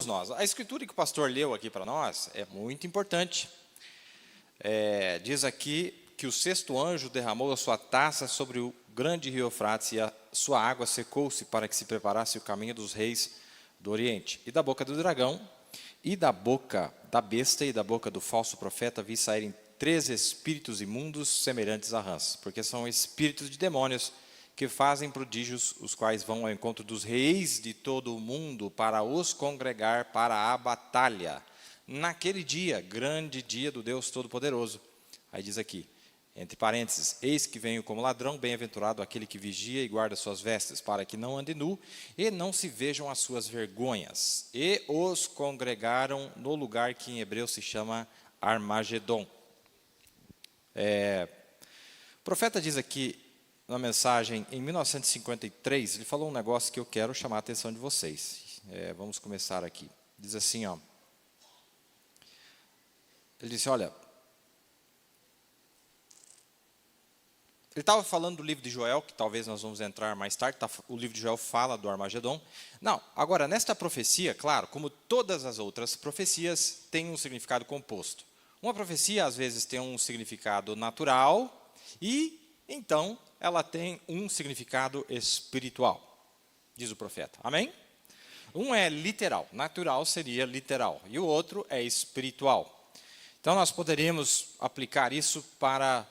nós. A escritura que o pastor leu aqui para nós é muito importante. Diz aqui que o sexto anjo derramou a sua taça sobre o grande rio Eufrates e a sua água secou-se para que se preparasse o caminho dos reis do Oriente. E da boca do dragão, e da boca da besta e da boca do falso profeta vi saírem 3 espíritos imundos semelhantes a rãs, porque são espíritos de demônios que fazem prodígios, os quais vão ao encontro dos reis de todo o mundo para os congregar para a batalha. Naquele dia, grande dia do Deus Todo-Poderoso. Aí diz aqui, entre parênteses, eis que venho como ladrão, bem-aventurado aquele que vigia e guarda suas vestes, para que não ande nu e não se vejam as suas vergonhas. E os congregaram no lugar que em hebreu se chama Armagedon. O profeta diz aqui, na mensagem, em 1953, ele falou um negócio que eu quero chamar a atenção de vocês. Vamos começar aqui. Diz assim, ó. Ele disse, olha, ele estava falando do livro de Joel, que talvez nós vamos entrar mais tarde, o livro de Joel fala do Armagedon. Não, agora, nesta profecia, claro, como todas as outras profecias, tem um significado composto. Uma profecia, às vezes, tem um significado natural e, então, ela tem um significado espiritual, diz o profeta. Amém? Um é literal, natural seria literal, e o outro é espiritual. Então, nós poderíamos aplicar isso para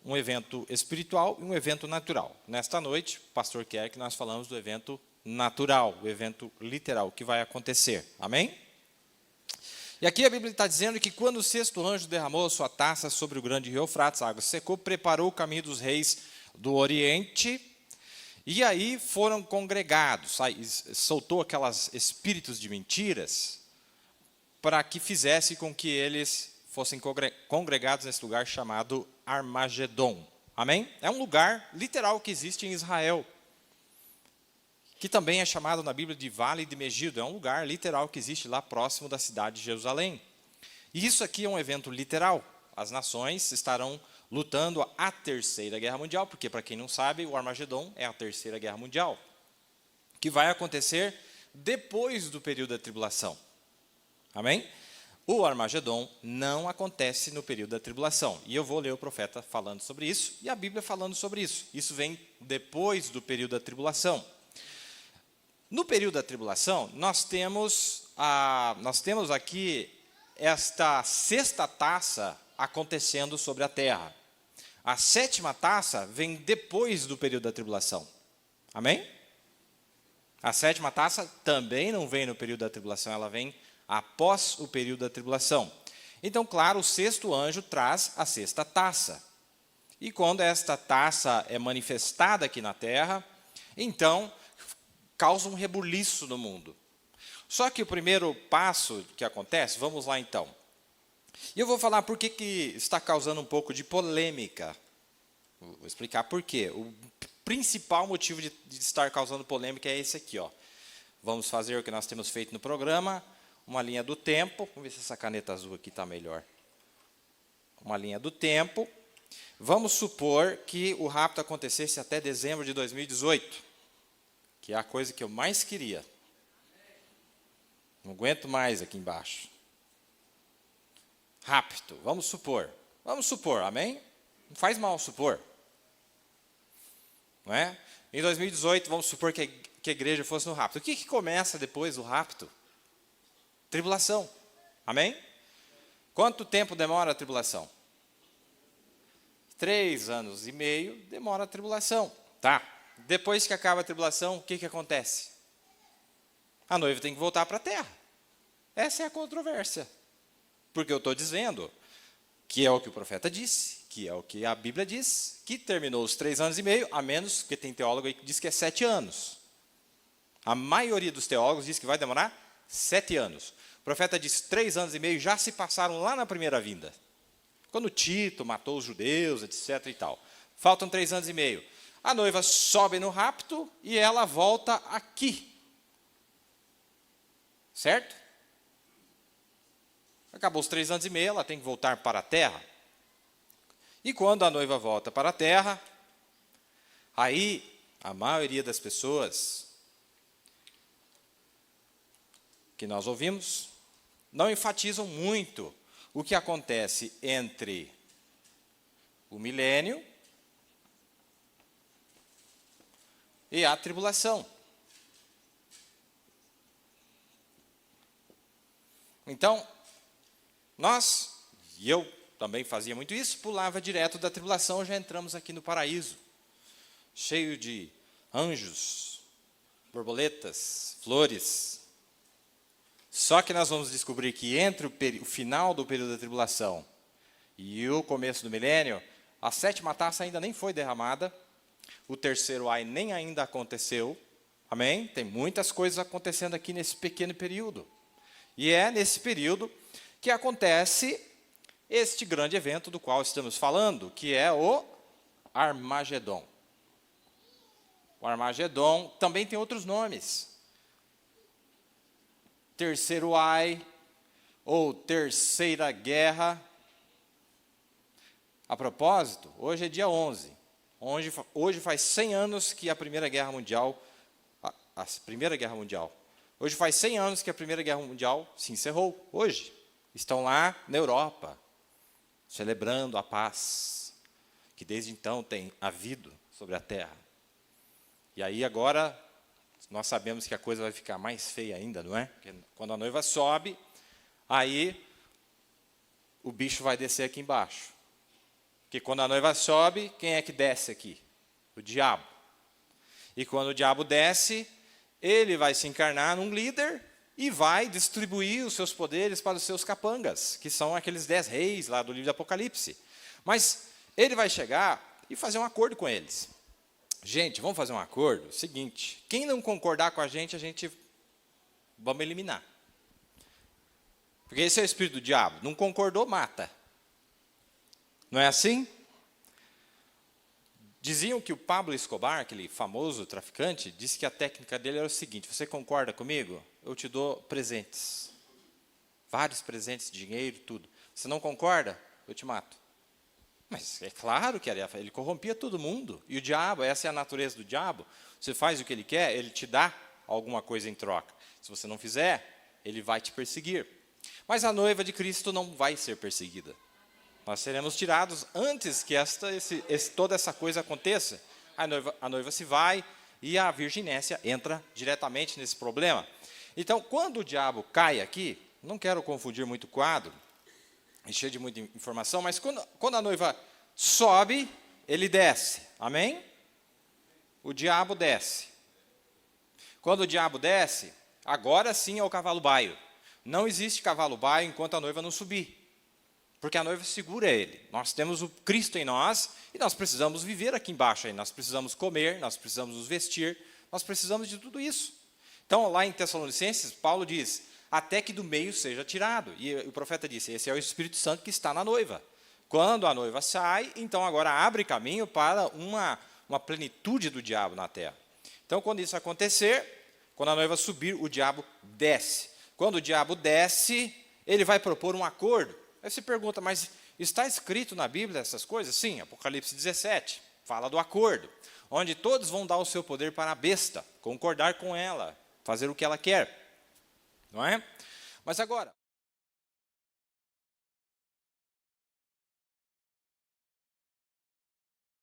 um evento espiritual e um evento natural. Nesta noite, o pastor quer que nós falamos do evento natural, o evento literal, que vai acontecer. Amém? E aqui a Bíblia está dizendo que quando o sexto anjo derramou a sua taça sobre o grande rio Eufrates, a água secou, preparou o caminho dos reis do Oriente, e aí foram congregados, soltou aquelas espíritos de mentiras, para que fizesse com que eles fossem congregados nesse lugar chamado Armagedon. Amém? É um lugar literal que existe em Israel, que também é chamado na Bíblia de Vale de Megido. É um lugar literal que existe lá próximo da cidade de Jerusalém. E isso aqui é um evento literal. As nações estarão lutando a Terceira Guerra Mundial, porque, para quem não sabe, o Armagedon é a Terceira Guerra Mundial, que vai acontecer depois do período da tribulação. Amém? O Armagedon não acontece no período da tribulação. E eu vou ler o profeta falando sobre isso e a Bíblia falando sobre isso. Isso vem depois do período da tribulação. No período da tribulação, nós temos aqui esta sexta taça acontecendo sobre a terra. A sétima taça vem depois do período da tribulação. Amém? A sétima taça também não vem no período da tribulação, ela vem após o período da tribulação. Então, claro, o sexto anjo traz a sexta taça. E quando esta taça é manifestada aqui na terra, então causa um rebuliço no mundo. Só que o primeiro passo que acontece, vamos lá então. E eu vou falar por que está causando um pouco de polêmica. Vou explicar por quê. O principal motivo de estar causando polêmica é esse aqui, ó. Vamos fazer o que nós temos feito no programa, uma linha do tempo. Vamos ver se essa caneta azul aqui está melhor. Uma linha do tempo. Vamos supor que o rapto acontecesse até dezembro de 2018, que é a coisa que eu mais queria. Não aguento mais aqui embaixo. Rapto, vamos supor, amém? Não faz mal supor. Não é? Em 2018, vamos supor que a igreja fosse no rapto. O que começa depois do rapto? Tribulação, amém? Quanto tempo demora a tribulação? 3 anos e meio demora a tribulação. Tá. Depois que acaba a tribulação, o que acontece? A noiva tem que voltar para a terra. Essa é a controvérsia. Porque eu estou dizendo que é o que o profeta disse, que é o que a Bíblia diz, que terminou os 3 anos e meio, a menos que tem teólogo aí que diz que é 7 anos. A maioria dos teólogos diz que vai demorar 7 anos. O profeta diz 3 anos e meio já se passaram lá na primeira vinda. Quando Tito matou os judeus, etc. e tal. Faltam 3 anos e meio. A noiva sobe no rapto e ela volta aqui. Certo? Acabou os 3 anos e meio, ela tem que voltar para a terra. E quando a noiva volta para a terra, aí a maioria das pessoas que nós ouvimos, não enfatizam muito o que acontece entre o milênio e a tribulação. Então, nós, e eu também fazia muito isso, pulava direto da tribulação, já entramos aqui no paraíso, cheio de anjos, borboletas, flores. Só que nós vamos descobrir que entre o final do período da tribulação e o começo do milênio, a 7ª taça ainda nem foi derramada, o terceiro ai nem ainda aconteceu, amém? Tem muitas coisas acontecendo aqui nesse pequeno período. E é nesse período que acontece este grande evento do qual estamos falando, que é o Armagedon. O Armagedon também tem outros nomes. Terceiro ai, ou Terceira Guerra. A propósito, hoje é dia 11. Hoje faz 100 anos que a Primeira Guerra Mundial, hoje faz 100 anos que a Primeira Guerra Mundial se encerrou, hoje. Estão lá na Europa, celebrando a paz, que desde então tem havido sobre a terra. E aí agora, nós sabemos que a coisa vai ficar mais feia ainda, não é? Porque quando a noiva sobe, aí o bicho vai descer aqui embaixo. Porque quando a noiva sobe, quem é que desce aqui? O diabo. E quando o diabo desce, ele vai se encarnar num líder e vai distribuir os seus poderes para os seus capangas, que são aqueles 10 reis lá do livro do Apocalipse. Mas ele vai chegar e fazer um acordo com eles. Gente, vamos fazer um acordo? Seguinte, quem não concordar com a gente vamos eliminar. Porque esse é o espírito do diabo. Não concordou, mata. Não é assim? Diziam que o Pablo Escobar, aquele famoso traficante, disse que a técnica dele era o seguinte: você concorda comigo? Eu te dou presentes. Vários presentes, dinheiro, tudo. Você não concorda? Eu te mato. Mas é claro que ele corrompia todo mundo. E o diabo, essa é a natureza do diabo. Você faz o que ele quer, ele te dá alguma coisa em troca. Se você não fizer, ele vai te perseguir. Mas a noiva de Cristo não vai ser perseguida. Nós seremos tirados antes que toda essa coisa aconteça. A noiva se vai e a virginécia entra diretamente nesse problema. Então, quando o diabo cai aqui, não quero confundir muito o quadro, é cheio de muita informação, mas quando a noiva sobe, ele desce. Amém? O diabo desce. Quando o diabo desce, agora sim é o cavalo baio. Não existe cavalo baio enquanto a noiva não subir. Porque a noiva segura ele. Nós temos o Cristo em nós e nós precisamos viver aqui embaixo. Nós precisamos comer, nós precisamos nos vestir, nós precisamos de tudo isso. Então, lá em Tessalonicenses, Paulo diz, até que do meio seja tirado. E o profeta disse, esse é o Espírito Santo que está na noiva. Quando a noiva sai, então agora abre caminho para uma plenitude do diabo na terra. Então, quando isso acontecer, quando a noiva subir, o diabo desce. Quando o diabo desce, ele vai propor um acordo. Aí você pergunta, mas está escrito na Bíblia essas coisas? Sim, Apocalipse 17, fala do acordo, onde todos vão dar o seu poder para a besta, concordar com ela, fazer o que ela quer. Não é? Mas agora,